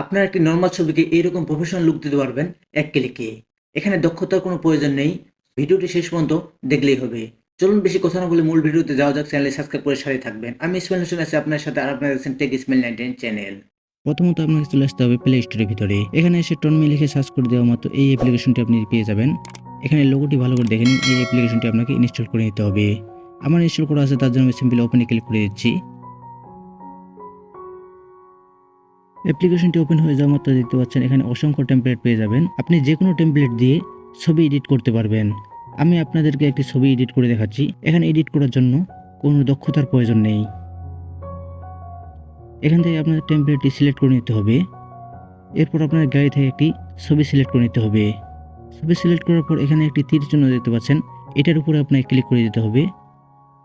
আপনার একটি নরমাল ছবিকে এইরকম প্রফেশনাল লুক দিতে পারবেন এক ক্লিকে। এখানে দক্ষতার কোনো প্রয়োজন নেই। ভিডিওটি শেষ পর্যন্ত দেখলেই হবে। চলুন বেশি কথা না বলে মূল ভিডিওতে যাওয়া যাক। চ্যানেলে সাবস্ক্রাইব করে সাথে থাকবেন। আমি ইসমাইল হোসেন আছি আপনার সাথে, আর আপনারা দেখছেন টেক ইসমাইল 19 চ্যানেল। প্রথমত আপনাকে চলে আসতে হবে প্লে স্টোরের ভিতরে। এখানে এসে টনমি লিখে সার্চ করে দেওয়া মাত্র এই অ্যাপ্লিকেশনটি আপনি পেয়ে যাবেন। এখানে লোগোটি ভালো করে দেখে নিন। এই অ্যাপ্লিকেশনটি আপনাকে ইনস্টল করে নিতে হবে। আমার ইনস্টল করা আছে, তার জন্য আমি সিম্পলি ওপেনে ক্লিক করে দিচ্ছি। অ্যাপ্লিকেশনটি ওপেন হয়ে যাওয়া মাত্র দেখতে পাচ্ছেন এখানে অসংখ্য টেমপ্লেট পেয়ে যাবেন। আপনি যে কোনো টেমপ্লেট দিয়ে ছবি এডিট করতে পারবেন। আমি আপনাদেরকে একটি ছবি এডিট করে দেখাচ্ছি। এখানে এডিট করার জন্য কোনো দক্ষতার প্রয়োজন নেই। এখান থেকে আপনাদের টেমপ্লেটটি সিলেক্ট করে নিতে হবে। এরপর আপনার গ্যালারি থেকে একটি ছবি সিলেক্ট করে নিতে হবে। ছবি সিলেক্ট করার পর এখানে একটি তীর চিহ্ন দেখতে পাচ্ছেন, এটার উপরে আপনাকে ক্লিক করে দিতে হবে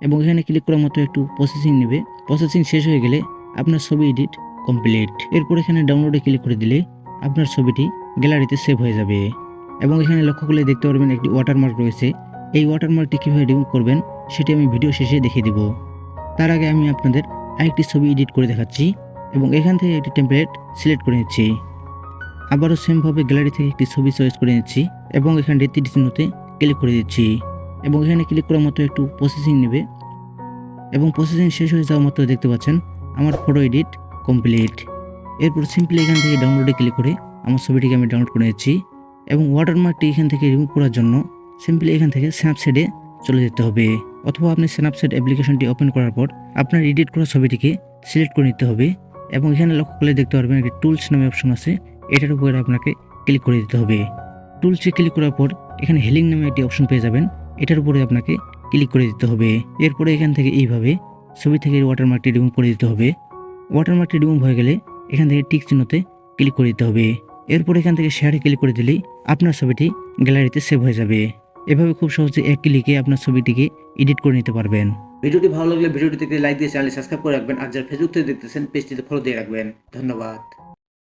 এবং এখানে ক্লিক করার মতো একটু প্রসেসিং নেবে। প্রসেসিং শেষ হয়ে গেলে আপনার ছবি এডিট কমপ্লিট। এরপর এখানে ডাউনলোডে ক্লিক করে দিলে আপনার ছবিটি গ্যালারিতে সেভ হয়ে যাবে এবং এখানে লক্ষ্য করলে দেখতে পারবেন একটি ওয়াটারমার্ক রয়েছে। এই ওয়াটারমার্কটি কীভাবে রিমুভ করবেন সেটি আমি ভিডিও শেষে দেখিয়ে দিব। তার আগে আমি আপনাদের আরেকটি ছবি এডিট করে দেখাচ্ছি এবং এখান থেকে একটি টেমপ্লেট সিলেক্ট করে নিচ্ছি। আবারও সেমভাবে গ্যালারি থেকে একটি ছবি চয়েস করে নিচ্ছি এবং এখানে তীর চিহ্নতে ক্লিক করে দিচ্ছি এবং এখানে ক্লিক করার মতো একটু প্রসেসিং নেবে এবং প্রসেসিং শেষ হয়ে যাওয়ার মতো দেখতে পাচ্ছেন আমার ফটো এডিট কমপ্লিট। এরপর সিম্পলি এখান থেকে ডাউনলোডে ক্লিক করে আমার ছবিটিকে আমি ডাউনলোড করে নিচ্ছি এবং ওয়াটারমার্কটি এখান থেকে রিমুভ করার জন্য সিম্পলি এখান থেকে স্ন্যাপচ্যাটে চলে যেতে হবে, অথবা আপনি স্ন্যাপচ্যাট অ্যাপ্লিকেশনটি ওপেন করার পর আপনার এডিট করা ছবিটিকে সিলেক্ট করে নিতে হবে এবং এখানে লক্ষ্য করলে দেখতে পারবেন একটি টুলস নামে অপশন আছে, এটার উপরে আপনাকে ক্লিক করে দিতে হবে। টুলসে ক্লিক করার পর এখানে হেলিং নামে একটি অপশন পেয়ে যাবেন, এটার উপরে আপনাকে ক্লিক করে দিতে হবে। এরপরে এখান থেকে এইভাবে ছবি থেকে ওয়াটারমার্কটি রিমুভ করে দিতে হবে। ওয়াটারমার্কটি রিমুভ হয়ে গেলে এখান থেকে টিক চিহ্নতে ক্লিক করে দিতে হবে। এরপর এখান থেকে শেয়ারে ক্লিক করে দিলেই আপনার ছবিটি গ্যালারিতে সেভ হয়ে যাবে। এভাবে খুব সহজে এক ক্লিকে আপনার ছবিটিকে এডিট করে নিতে পারবেন। ভিডিওটি ভালো লাগলে ভিডিওটিতে লাইক দিয়ে চ্যানেল সাবস্ক্রাইব করে রাখবেন, আর যারা ফেসবুক থেকে দেখতেছেন পেজটিতে ফলো দিয়ে রাখবেন। ধন্যবাদ।